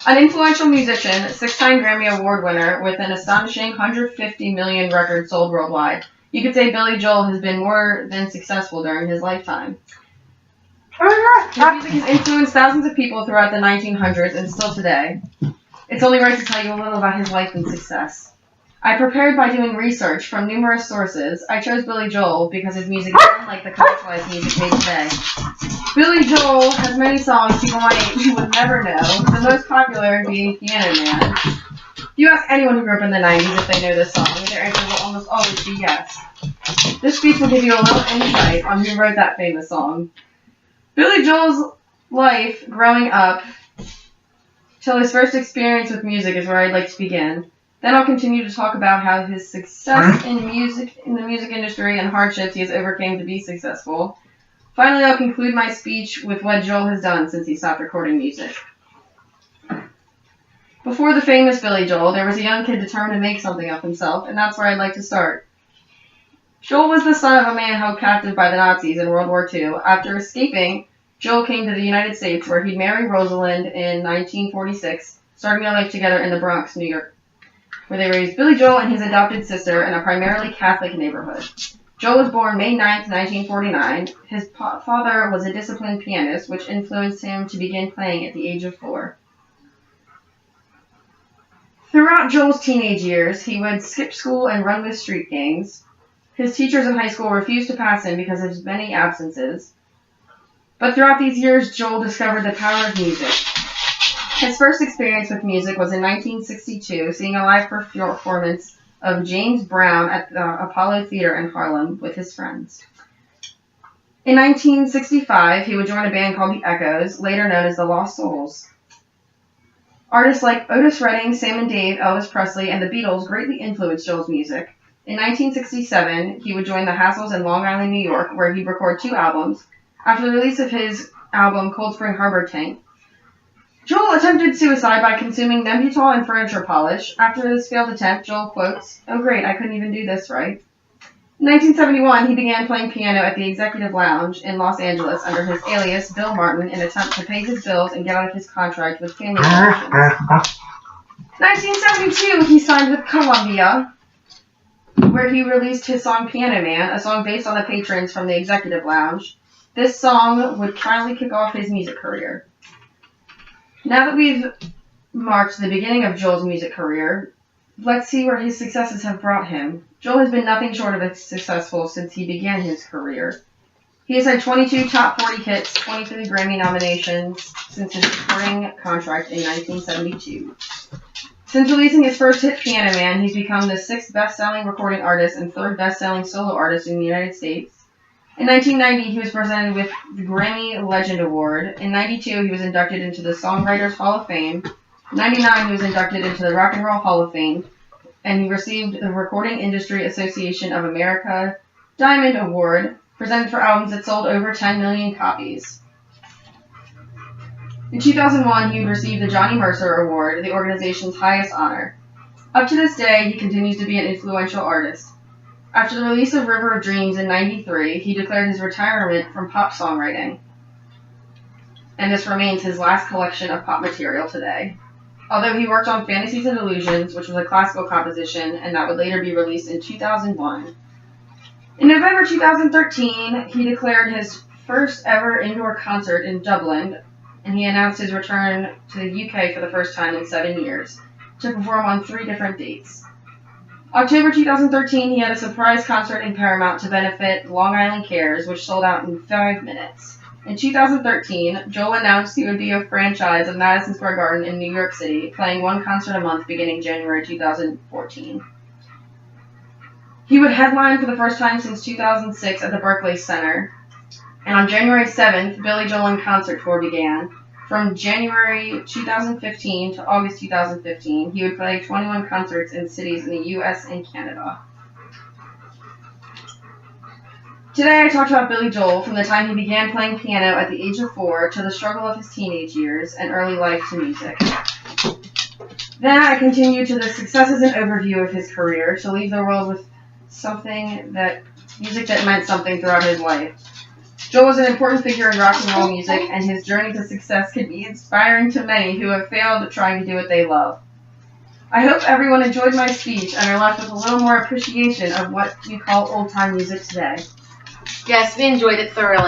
An influential musician, 6-time Grammy Award winner with an astonishing 150 million records sold worldwide, you could say Billy Joel has been more than successful during his lifetime. His music has influenced thousands of people throughout the 1900s and still today. It's only right to tell you a little about his life and success. I prepared by doing research from numerous sources. I chose Billy Joel because his music is unlike the commercialized music made today. Billy Joel has many songs people my age would never know, the most popular being Piano Man. If you ask anyone who grew up in the 90s if they know this song, their answer will almost always be yes. This speech will give you a little insight on who wrote that famous song. Billy Joel's life growing up till his first experience with music is where I'd like to begin. Then I'll continue to talk about how his success in the music industry and hardships he has overcome to be successful. Finally, I'll conclude my speech with what Joel has done since he stopped recording music. Before the famous Billy Joel, there was a young kid determined to make something of himself, and that's where I'd like to start. Joel was the son of a man held captive by the Nazis in World War II. After escaping, Joel came to the United States, where he'd marry Rosalind in 1946, starting their life together in the Bronx, New York, where they raised Billy Joel and his adopted sister in a primarily Catholic neighborhood. Joel was born May 9, 1949. His father was a disciplined pianist, which influenced him to begin playing at the age of 4. Throughout Joel's teenage years, he would skip school and run with street gangs. His teachers in high school refused to pass him because of his many absences. But throughout these years, Joel discovered the power of music. His first experience with music was in 1962, seeing a live performance of James Brown at the Apollo Theater in Harlem with his friends. In 1965, he would join a band called the Echoes, later known as the Lost Souls. Artists like Otis Redding, Sam and Dave, Elvis Presley, and the Beatles greatly influenced Joel's music. In 1967, he would join the Hassles in Long Island, New York, where he'd record 2 albums. After the release of his album Cold Spring Harbor Tank, Joel attempted suicide by consuming Nembutal and furniture polish. After this failed attempt, Joel quotes, "Oh great, I couldn't even do this right." In 1971, he began playing piano at the Executive Lounge in Los Angeles under his alias, Bill Martin, in an attempt to pay his bills and get out of his contract with Family Productions. 1972, he signed with Columbia, where he released his song Piano Man, a song based on the patrons from the Executive Lounge. This song would finally kick off his music career. Now that we've marked the beginning of Joel's music career, let's see where his successes have brought him. Joel has been nothing short of successful since he began his career. He has had 22 top 40 hits, 23 Grammy nominations since his recording contract in 1972. Since releasing his first hit, Piano Man, he's become the 6th best-selling recording artist and 3rd best-selling solo artist in the United States. In 1990, he was presented with the Grammy Legend Award. In 92, he was inducted into the Songwriters Hall of Fame. In 99, he was inducted into the Rock and Roll Hall of Fame, and he received the Recording Industry Association of America Diamond Award, presented for albums that sold over 10 million copies. In 2001, he would receive the Johnny Mercer Award, the organization's highest honor. Up to this day, he continues to be an influential artist. After the release of River of Dreams in 1993, he declared his retirement from pop songwriting, and this remains his last collection of pop material today. Although he worked on Fantasies and Illusions, which was a classical composition, and that would later be released in 2001. In November 2013, he declared his first ever indoor concert in Dublin, and he announced his return to the UK for the first time in 7 years, to perform on 3 different dates. October 2013, he had a surprise concert in Paramount to benefit Long Island Cares, which sold out in 5 minutes. In 2013, Joel announced he would be a franchise of Madison Square Garden in New York City, playing 1 concert a month beginning January 2014. He would headline for the first time since 2006 at the Barclays Center, and on January 7th, Billy Joel in Concert Tour began. From January 2015 to August 2015, he would play 21 concerts in cities in the U.S. and Canada. Today I talked about Billy Joel from the time he began playing piano at the age of 4 to the struggle of his teenage years and early life to music. Then I continue to the successes and overview of his career to leave the world with music that meant something throughout his life. Joel was an important figure in rock and roll music, and his journey to success can be inspiring to many who have failed trying to do what they love. I hope everyone enjoyed my speech and are left with a little more appreciation of what we call old-time music today. Yes, we enjoyed it thoroughly.